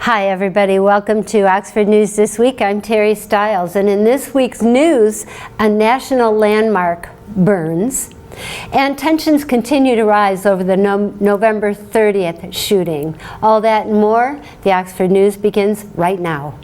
Hi everybody, welcome to Oxford News This Week. I'm Terry Stiles, and in this week's news, a national landmark burns, and tensions continue to rise over the November 30th shooting. All that and more, the Oxford News begins right now.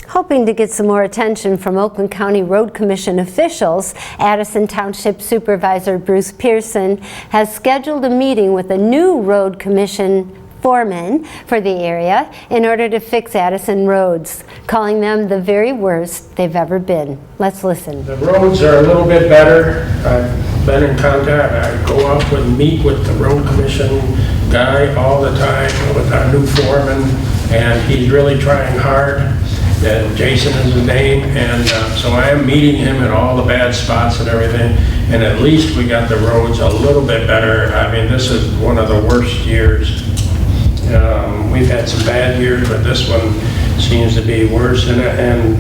Hoping to get some more attention from Oakland County Road Commission officials, Addison Township Supervisor Bruce Pearson has scheduled a meeting with a new Road Commission foreman for the area in order to fix Addison roads, calling them the very worst they've ever been. Let's listen. The roads are a little bit better. I've been in contact. I go up and meet with the Road Commission guy all the time with our new foreman, and he's really trying hard. Jason is his name, and so I am meeting him at all the bad spots and everything, and at least we got the roads a little bit better. I mean, this is one of the worst years. We've had some bad years, but this one seems to be worse, and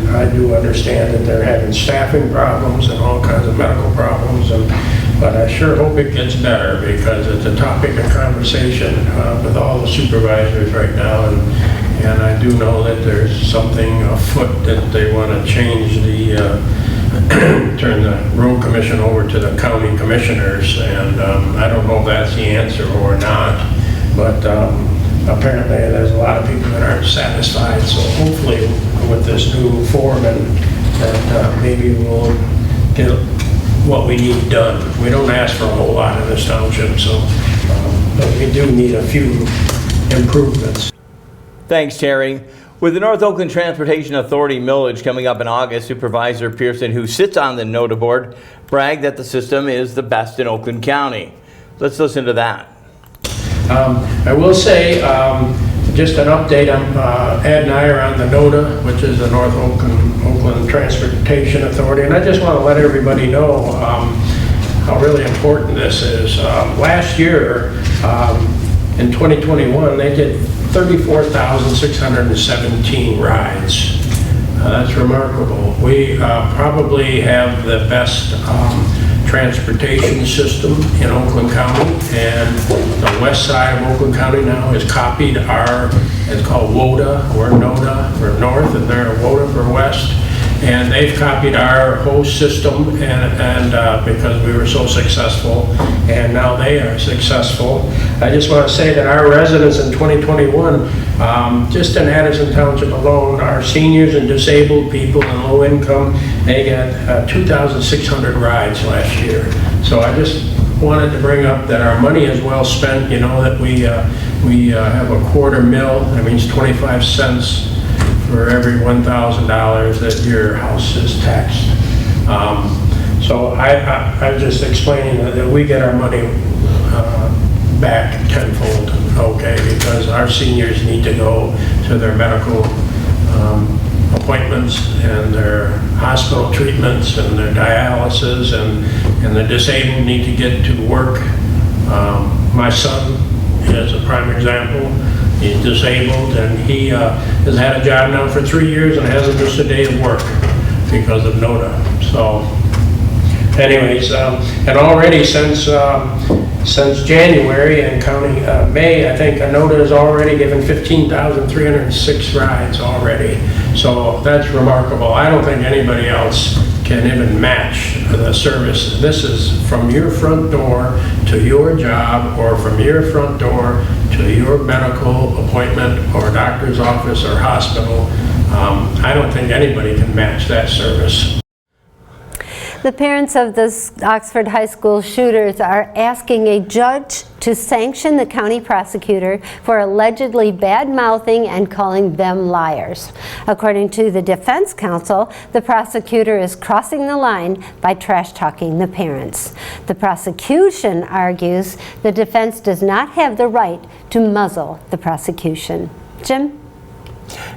I do understand that they're having staffing problems and all kinds of medical problems, but I sure hope it gets better because it's a topic of conversation with all the supervisors right now, and I do know that there's something afoot that they want to change turn the road commission over to the county commissioners, and I don't know if that's the answer or not, but apparently there's a lot of people that aren't satisfied, so hopefully with this new foreman that maybe we'll get what we need done. We don't ask for a whole lot in this township, so but we do need a few improvements. Thanks, Terry. With the North Oakland Transportation Authority millage coming up in August, Supervisor Pearson, who sits on the NOTA board, bragged that the system is the best in Oakland County. Let's listen to that. I will say, just an update, Ed and I are on the NOTA, which is the North Oakland Transportation Authority, and I just want to let everybody know how really important this is. Last year, in 2021, they did 34,617 rides. That's remarkable. We probably have the best transportation system in Oakland County, and the west side of Oakland County now has copied it's called WODA or NOTA for north, and they're WODA for west, and they've copied our whole system, and because we were so successful, and now they are successful. I just want to say that our residents in 2021, just in Addison Township alone, our seniors and disabled people and low income, they got 2,600 rides last year. So I just wanted to bring up that our money is well spent. You know that we have a $0.25 That means 25 cents for every $1,000 that your house is taxed. So I'm just explaining that we get our money back tenfold, okay, because our seniors need to go to their medical appointments and their hospital treatments and their dialysis, and the disabled need to get to work. My son is a prime example. He's disabled, and he has had a job now for 3 years and hasn't missed a day of work because of NOTA. So anyways, and already since January and counting May, I think NOTA has already given 15,306 rides already. So that's remarkable. I don't think anybody else can even match the service. This is from your front door to your job, or from your front door to your medical appointment or doctor's office or hospital. I don't think anybody can match that service. The parents of the Oxford High School shooters are asking a judge to sanction the county prosecutor for allegedly bad-mouthing and calling them liars. According to the defense counsel, the prosecutor is crossing the line by trash-talking the parents. The prosecution argues the defense does not have the right to muzzle the prosecution. Jim?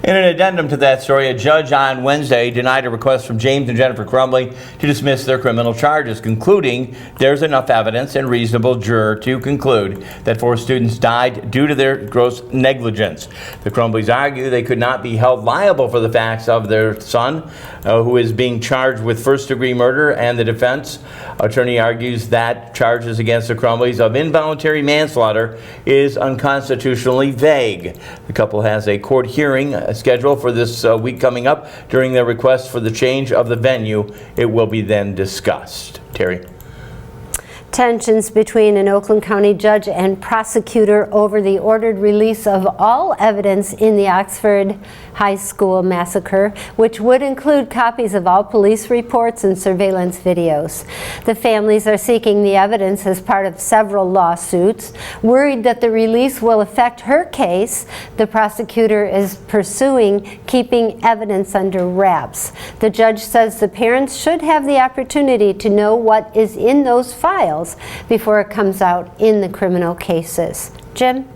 In an addendum to that story, a judge on Wednesday denied a request from James and Jennifer Crumbley to dismiss their criminal charges, concluding there's enough evidence and reasonable juror to conclude that 4 students died due to their gross negligence. The Crumbleys argue they could not be held liable for the facts of their son, who is being charged with first-degree murder, and the defense attorney argues that charges against the Crumbleys of involuntary manslaughter is unconstitutionally vague. The couple has a court hearing scheduled for this week coming up. During their request for the change of the venue, it will be then discussed. Terry. Tensions between an Oakland County judge and prosecutor over the ordered release of all evidence in the Oxford High School massacre, which would include copies of all police reports and surveillance videos. The families are seeking the evidence as part of several lawsuits. Worried that the release will affect her case, the prosecutor is pursuing keeping evidence under wraps. The judge says the parents should have the opportunity to know what is in those files before it comes out in the criminal cases. Jim?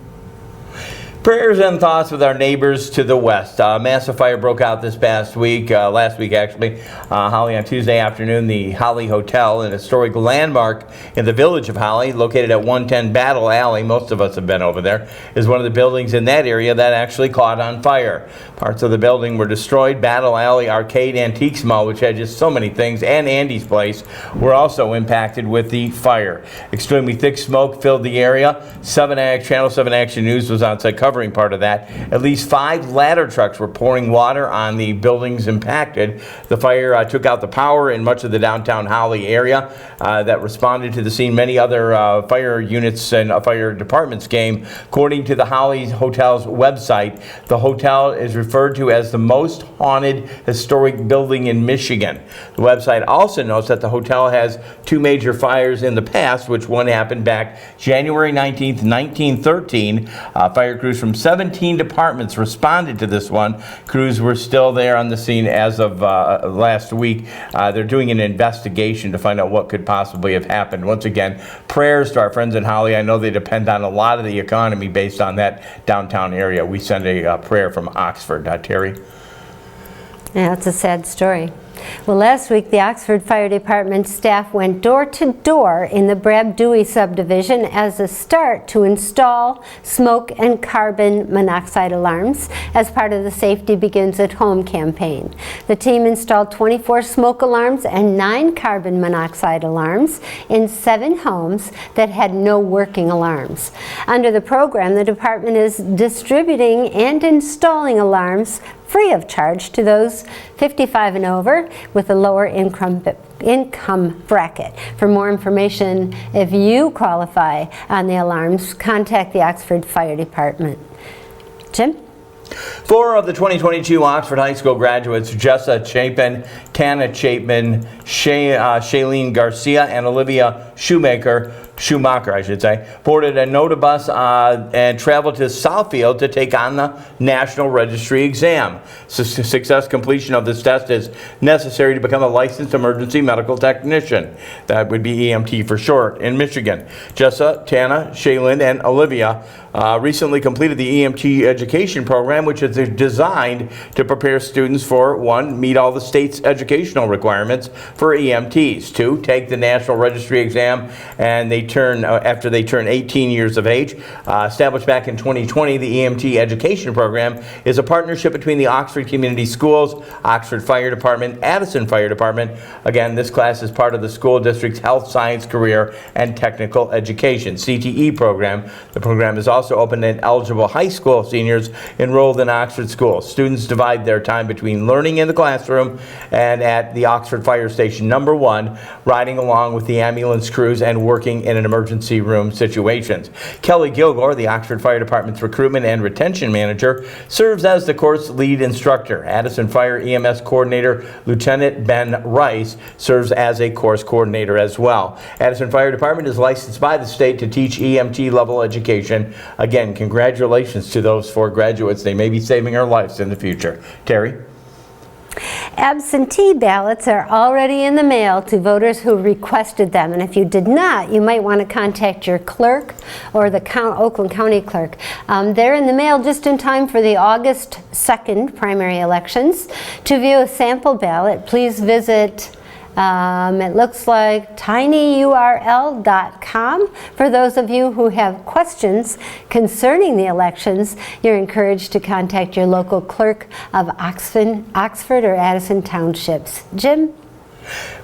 Prayers and thoughts with our neighbors to the west. A massive fire broke out this past week, last week actually. Holly, on Tuesday afternoon, the Holly Hotel, an historic landmark in the village of Holly, located at 110 Battle Alley, most of us have been over there, is one of the buildings in that area that actually caught on fire. Parts of the building were destroyed. Battle Alley Arcade Antiques Mall, which had just so many things, and Andy's Place were also impacted with the fire. Extremely thick smoke filled the area. Channel 7 Action News was on site covering part of that. At least 5 ladder trucks were pouring water on the buildings impacted. The fire took out the power in much of the downtown Holly area. That responded to the scene. Many other fire units and fire departments came. According to the Holly Hotel's website, the hotel is referred to as the most haunted historic building in Michigan. The website also notes that the hotel has 2 major fires in the past, which one happened back January 19th, 1913. Fire crews from 17 departments responded to this one. Crews were still there on the scene as of last week. They're doing an investigation to find out what could possibly have happened. Once again, prayers to our friends in Holly. I know they depend on a lot of the economy based on that downtown area. We send a prayer from Oxford. Terry? Yeah, it's a sad story. Well, last week the Oxford Fire Department staff went door to door in the Brad Dewey subdivision as a start to install smoke and carbon monoxide alarms as part of the Safety Begins at Home campaign. The team installed 24 smoke alarms and 9 carbon monoxide alarms in 7 homes that had no working alarms. Under the program, the department is distributing and installing alarms free of charge to those 55 and over with a lower income bracket. For more information, if you qualify on the alarms, contact the Oxford Fire Department. Jim? 4 of the 2022 Oxford High School graduates, Jessa Chapin, Tana Chapin, Shailene Garcia, and Olivia Schumacher, boarded a NOTA bus and traveled to Southfield to take on the National Registry exam. Success completion of this test is necessary to become a licensed emergency medical technician. That would be EMT for short in Michigan. Jessa, Tana, Shailene, and Olivia recently completed the EMT education program, which is designed to prepare students for 1, meet all the state's educational requirements for EMTs, 2, take the National Registry exam, and they turn after they turn 18 years of age. Established back in 2020, the EMT education program is a partnership between the Oxford Community Schools, Oxford Fire Department, Addison Fire Department. Again, this class is part of the school district's Health, Science, Career, and Technical Education CTE program. The program is also open to eligible high school seniors enrolled in Oxford schools. Students divide their time between learning in the classroom and at the Oxford Fire Station number 1, riding along with the ambulance crews and working in an emergency room situations. Kelly Gilgore, the Oxford Fire Department's recruitment and retention manager, serves as the course lead instructor. Addison Fire EMS coordinator Lieutenant Ben Rice serves as a course coordinator as well. Addison Fire Department is licensed by the state to teach EMT level education. Again, congratulations to those 4 graduates. They may be saving our lives in the future. Terry? Absentee ballots are already in the mail to voters who requested them, and if you did not, you might want to contact your clerk or the Oakland County clerk. They're in the mail just in time for the August 2nd primary elections. To view a sample ballot, please visit it looks like tinyurl.com. For those of you who have questions concerning the elections, you're encouraged to contact your local clerk of Oxford or Addison Townships. Jim?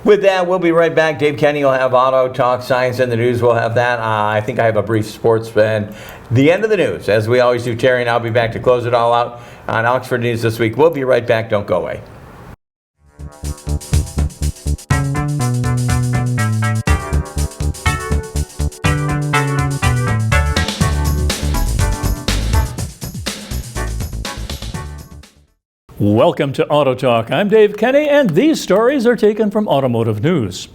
With that, we'll be right back. Dave Kenny will have Auto Talk, Science, and the News. We'll have that. I think I have a brief sports and the end of the news. As we always do, Terry and I'll be back to close it all out on Oxford News this week. We'll be right back. Don't go away. Welcome to Auto Talk. I'm Dave Kenny, and these stories are taken from Automotive News.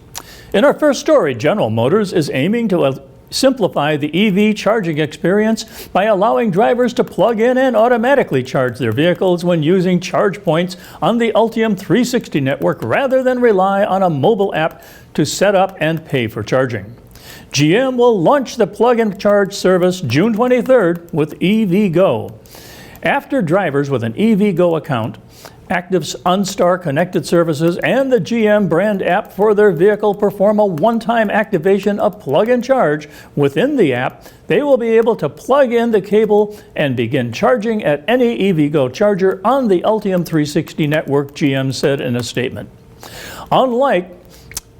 In our first story, General Motors is aiming to simplify the EV charging experience by allowing drivers to plug in and automatically charge their vehicles when using charge points on the Ultium 360 network rather than rely on a mobile app to set up and pay for charging. GM will launch the plug-and charge service June 23rd with EVgo. After drivers with an EVgo account, active OnStar connected services, and the GM brand app for their vehicle perform a one-time activation of plug and charge within the app, they will be able to plug in the cable and begin charging at any EVgo charger on the Ultium 360 network, GM said in a statement. Unlike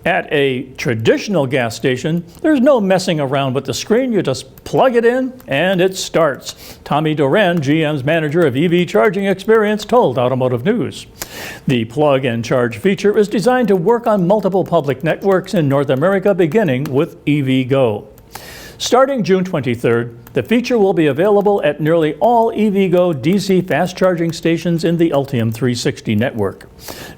at a traditional gas station, there's no messing around with the screen. You just plug it in and it starts. Tommy Duran, GM's manager of EV charging experience, told Automotive News. The plug and charge feature is designed to work on multiple public networks in North America, beginning with EVgo. Starting June 23rd, the feature will be available at nearly all EVgo DC fast charging stations in the Ultium 360 network.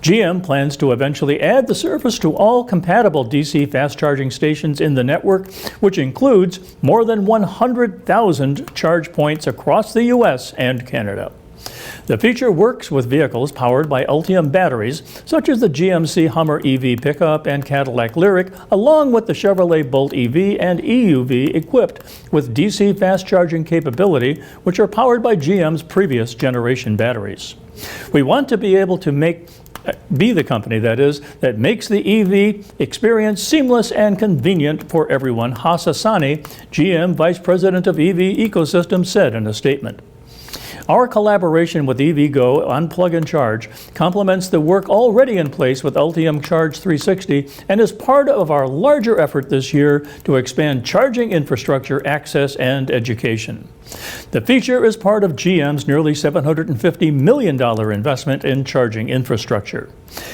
GM plans to eventually add the service to all compatible DC fast charging stations in the network, which includes more than 100,000 charge points across the U.S. and Canada. The feature works with vehicles powered by Ultium batteries, such as the GMC Hummer EV pickup and Cadillac Lyriq, along with the Chevrolet Bolt EV and EUV equipped with DC fast charging capability, which are powered by GM's previous generation batteries. We want to be able to be the company, that is, that makes the EV experience seamless and convenient for everyone, Haas Hassani, GM Vice President of EV Ecosystem, said in a statement. Our collaboration with EVgo on Plug and Charge complements the work already in place with Ultium Charge 360 and is part of our larger effort this year to expand charging infrastructure access and education. The feature is part of GM's nearly $750 million investment in charging infrastructure.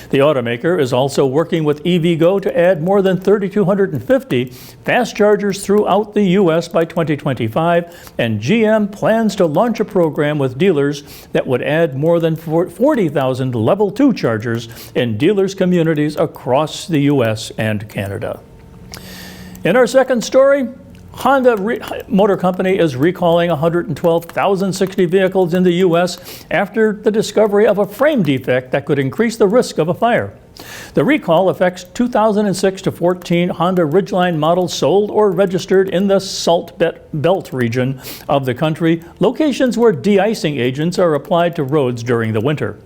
The automaker is also working with EVgo to add more than 3,250 fast chargers throughout the U.S. by 2025, and GM plans to launch a program with dealers that would add more than 40,000 Level 2 chargers in dealers' communities across the U.S. and Canada. In our second story, Honda Motor Company is recalling 112,060 vehicles in the U.S. after the discovery of a frame defect that could increase the risk of a fire. The recall affects 2006 to 14 Honda Ridgeline models sold or registered in the Salt Belt region of the country, locations where de-icing agents are applied to roads during the winter.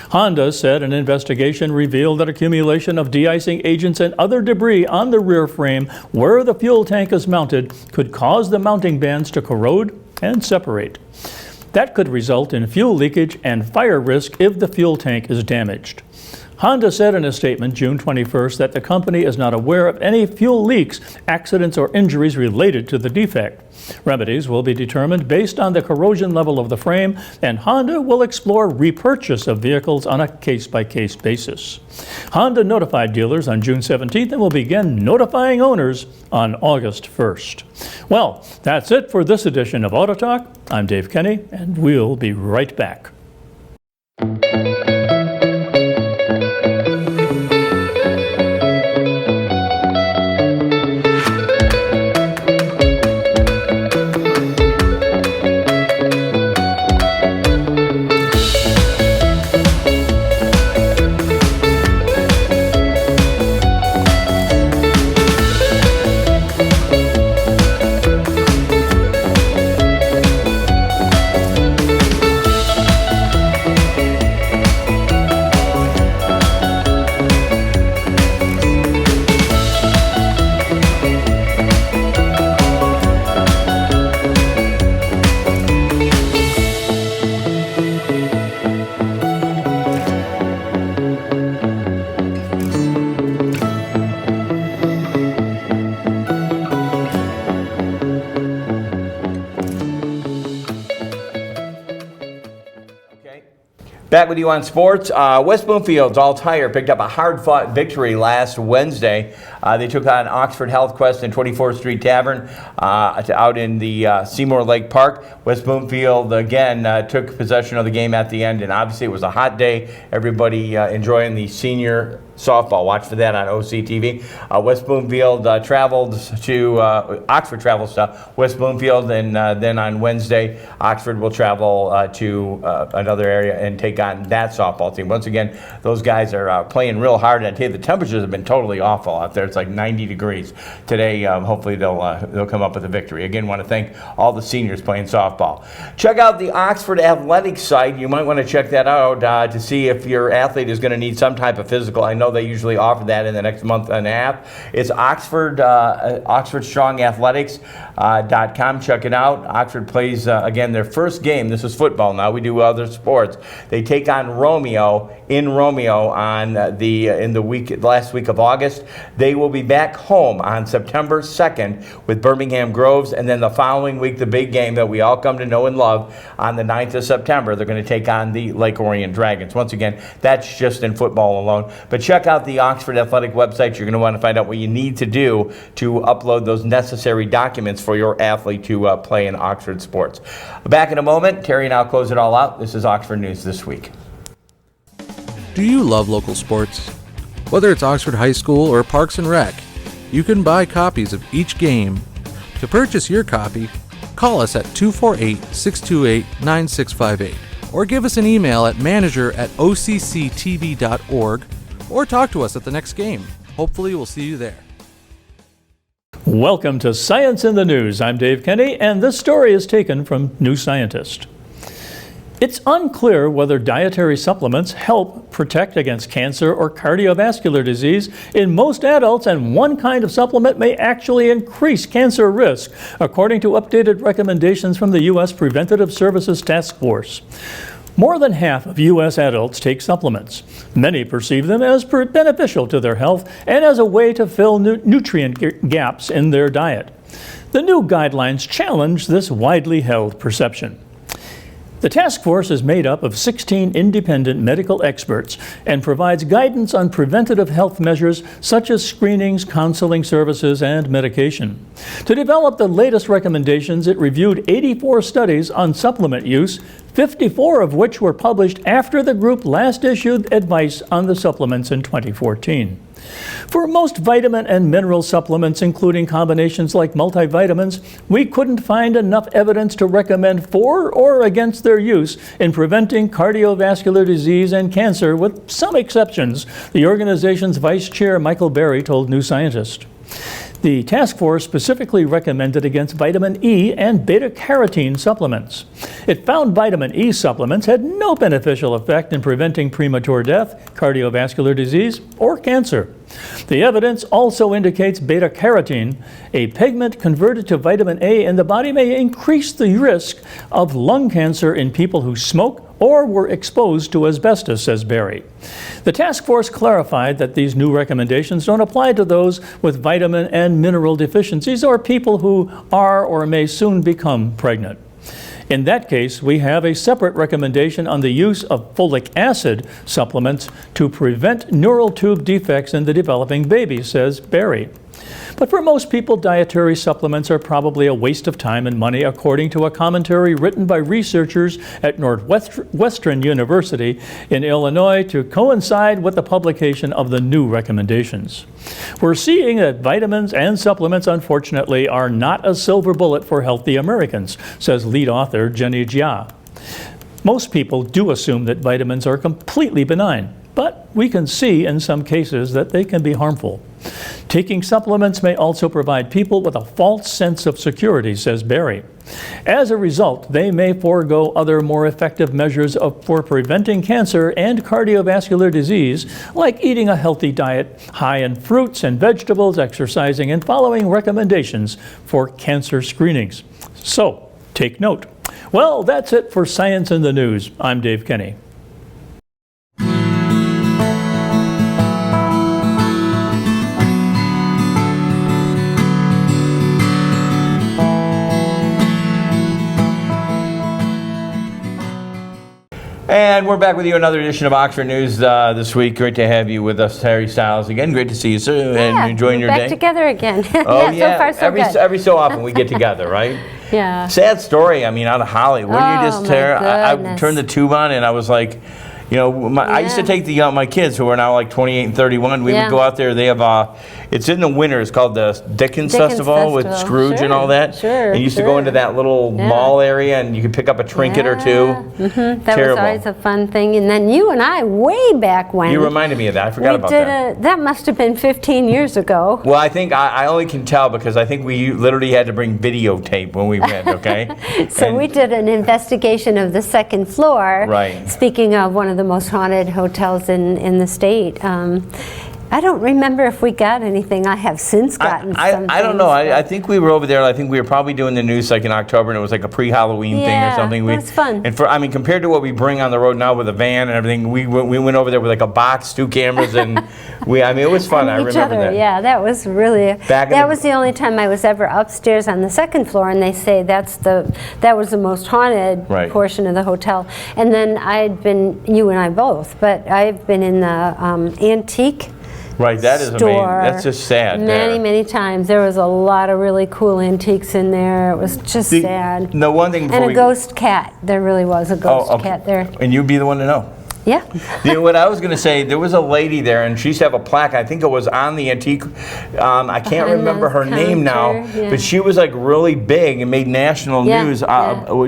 Honda said an investigation revealed that accumulation of de-icing agents and other debris on the rear frame where the fuel tank is mounted could cause the mounting bands to corrode and separate. That could result in fuel leakage and fire risk if the fuel tank is damaged. Honda said in a statement June 21st that the company is not aware of any fuel leaks, accidents, or injuries related to the defect. Remedies will be determined based on the corrosion level of the frame, and Honda will explore repurchase of vehicles on a case-by-case basis. Honda notified dealers on June 17th and will begin notifying owners on August 1st. Well, that's it for this edition of Auto Talk. I'm Dave Kenny, and we'll be right back. Back with you on sports. West Bloomfield's All Tire picked up a hard-fought victory last Wednesday. They took on Oxford Health Quest and 24th Street Tavern out in the Seymour Lake Park. West Bloomfield again took possession of the game at the end, and obviously it was a hot day. Everybody enjoying the senior softball. Watch for that on OCTV. West Bloomfield traveled to Oxford travels to West Bloomfield, and then on Wednesday, Oxford will travel to another area and take on that softball team. Once again, those guys are playing real hard. And I tell you, the temperatures have been totally awful out there. It's like 90 degrees today. Hopefully, they'll come up with a victory. Again, want to thank all the seniors playing softball. Check out the Oxford Athletics site. You might want to check that out to see if your athlete is going to need some type of physical. I know they usually offer that in the next month and a half. It's OxfordStrongAthletics.com. Check it out. Oxford plays again their first game. This is football now. We do other sports. They take on Romeo in Romeo on the last week of August. They will be back home on September 2nd with Birmingham Groves, and then the following week, the big game that we all come to know and love on the 9th of September. They're going to take on the Lake Orion Dragons. Once again, that's just in football alone. But check out the Oxford Athletic website. You're going to want to find out what you need to do to upload those necessary documents for your athlete to play in Oxford sports. Back in a moment. Terry and I'll close it all out. This is Oxford News This Week. Do you love local sports? Whether it's Oxford High School or Parks and Rec, you can buy copies of each game. To purchase your copy, call us at 248-628-9658 or give us an email at manager@occtv.org or talk to us at the next game. Hopefully we'll see you there. Welcome to Science in the News. I'm Dave Kenny, and this story is taken from New Scientist. It's unclear whether dietary supplements help protect against cancer or cardiovascular disease in most adults, and one kind of supplement may actually increase cancer risk, according to updated recommendations from the U.S. Preventative Services Task Force. More than half of U.S. adults take supplements. Many perceive them as beneficial to their health and as a way to fill nutrient gaps in their diet. The new guidelines challenge this widely held perception. The task force is made up of 16 independent medical experts and provides guidance on preventative health measures such as screenings, counseling services, and medication. To develop the latest recommendations, it reviewed 84 studies on supplement use, 54 of which were published after the group last issued advice on the supplements in 2014. For most vitamin and mineral supplements, including combinations like multivitamins, we couldn't find enough evidence to recommend for or against their use in preventing cardiovascular disease and cancer, with some exceptions, the organization's vice chair, Michael Berry, told New Scientist. The task force specifically recommended against vitamin E and beta-carotene supplements. It found vitamin E supplements had no beneficial effect in preventing premature death, cardiovascular disease, or cancer. The evidence also indicates beta-carotene, a pigment converted to vitamin A in the body, may increase the risk of lung cancer in people who smoke or were exposed to asbestos, says Berry. The task force clarified that these new recommendations don't apply to those with vitamin and mineral deficiencies or people who are or may soon become pregnant. In that case, we have a separate recommendation on the use of folic acid supplements to prevent neural tube defects in the developing baby, says Berry. But for most people, dietary supplements are probably a waste of time and money, according to a commentary written by researchers at Northwestern University in Illinois to coincide with the publication of the new recommendations. We're seeing that vitamins and supplements, unfortunately, are not a silver bullet for healthy Americans, says lead author Jenny Jia. Most people do assume that vitamins are completely benign, but we can see in some cases that they can be harmful. Taking supplements may also provide people with a false sense of security, says Berry. As a result, they may forego other more effective measures for preventing cancer and cardiovascular disease, like eating a healthy diet high in fruits and vegetables, exercising, and following recommendations for cancer screenings. So, take note. Well, that's it for Science in the News. I'm Dave Kenny. And we're back with you, another edition of Oxford News this week. Great to have you with us, Harry Styles. Again, great to see you, sir, and enjoying we're your back day. together again. Oh, So far, so good. Every so often we get together, right? Yeah. Sad story, I mean, out of Holly. When you just Oh, my tear, I goodness. turned the tube on and I was like, you know, I used to take my kids who are now like 28 and 31. We would go out there. They have, it's in the winter. It's called the Dickens Festival with Scrooge and all that. Sure, and you used to go into that little mall area and you could pick up a trinket or two. That was always a fun thing. And then you and I, way back when. You reminded me of that. I forgot about that. That must have been 15 years ago. Well, I think I only can tell because I think we literally had to bring videotape when we went, okay? So we did an investigation of the second floor. Right. Speaking of one of the most haunted hotels in the state. I don't remember if we got anything. I have since gotten some I don't things, know. but- I think we were over there. I think we were probably doing the news like in October, and it was like a pre-Halloween thing or Yeah, something. it was fun. And I mean, compared to what we bring on the road now with a van and everything, we went over there with like a box, 2 cameras, and I mean, it was fun. I each remember other. that. Yeah, that was really. Back in that the- was the only time I was ever upstairs on the second floor, and they say that was the most haunted portion of the hotel. And then I'd been, you and I both, but I've been in the antique. Right, that is amazing. That's just sad. Many times. There was a lot of really cool antiques in there. It was just sad. The one thing And a ghost cat. There really was a ghost cat there. And you'd be the one to know. Yeah. What I was going to say, there was a lady there, and she used to have a plaque. I think it was on the antique. I can't Behind remember the her name now, counter, but she was like really big and made national news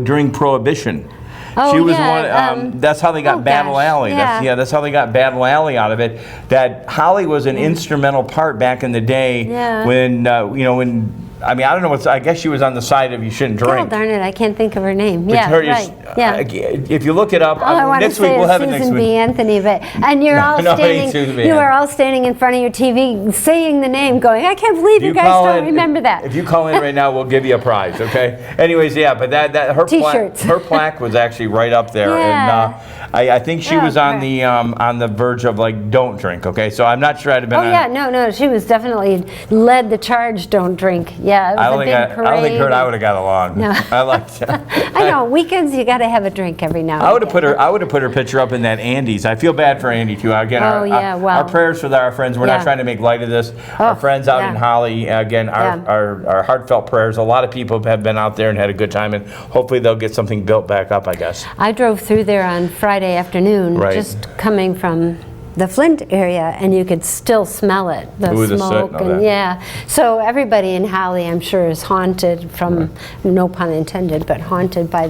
during Prohibition. Oh, she was yeah, one. That's how they got Battle gosh, Alley. yeah. That's how they got Battle Alley out of it. That Holly was an instrumental part back in the day when when. I mean, I don't know what's. I guess she was on the side of you shouldn't drink. God darn it, I can't think of her name. But Yeah, her- right. Yeah. If you look it up, All I want to next week say we'll is have it next Susan week. B. Anthony, and you're all No, it ain't standing. Susan B. You Anthony. are all standing in front of your TV, saying the name, going, "I can't believe you guys don't remember that." If you call in right now, we'll give you a prize. Okay. Anyways, yeah, but that her T-shirts. her plaque was actually right up there, Yeah. and I think she was on the verge of like don't drink. Okay, so I'm not sure I'd have been. Oh yeah, no, she was definitely led the charge. Don't drink. Yeah, it was I a don't big think parade. I don't think her and I would have got along. No. I liked. I know weekends you got to have a drink every now. I would and have then. put her picture up in that Andy's. I feel bad for Andy too. Again, our prayers for our friends. We're not trying to make light of this. Our friends out in Holly. Again, our heartfelt prayers. A lot of people have been out there and had a good time, and hopefully they'll get something built back up, I guess. I drove through there on Friday afternoon, just coming from the Flint area, and you could still smell it, the smoke, and so everybody in Holly, I'm sure, is haunted from, no pun intended, but haunted by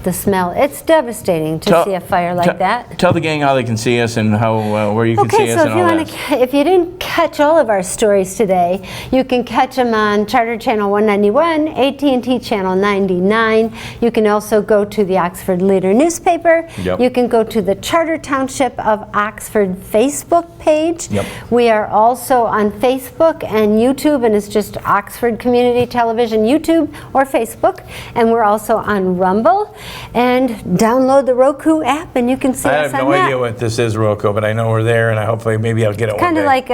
the smell. It's devastating to see a fire like that. Tell the gang how they can see us and how where you can see us and all that. If you didn't catch all of our stories today, you can catch them on Charter Channel 191, AT&T Channel 99. You can also go to the Oxford Leader newspaper. You can go to the Charter Township of Oxford Facebook page. We are also on Facebook and YouTube, and it's just Oxford Community Television, YouTube or Facebook. And we're also on Rumble. And download the Roku app, and you can see us on that. I have no idea what this is, Roku, but I know we're there, and I hopefully maybe I'll get it one day. Kind of like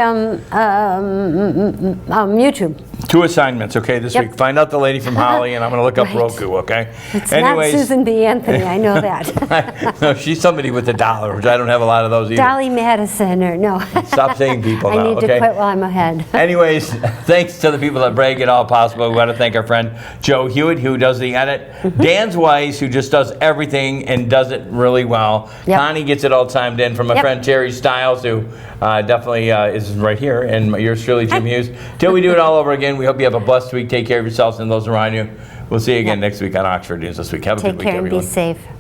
YouTube. 2 assignments, okay, this week. Find out the lady from Holly, and I'm going to look up Roku, okay? It's not Susan B. Anthony, I know that. No, she's somebody with $1, which I don't have a lot of those either. Dolly Madison, or no. Stop saying people now, I need okay? to quit while I'm ahead. Anyways, thanks to the people that break it all possible. We want to thank our friend Joe Hewitt, who does the edit. Dan Weiss, who just does everything and does it really well. Connie gets it all timed in from my friend Terry Stiles, who definitely is right here, and yours truly, Jim Hughes. Till we do it all over again, we hope you have a blessed week. Take care of yourselves and those around you. We'll see you again next week on Oxford News this week. Have a good week, everyone. Take care and be safe.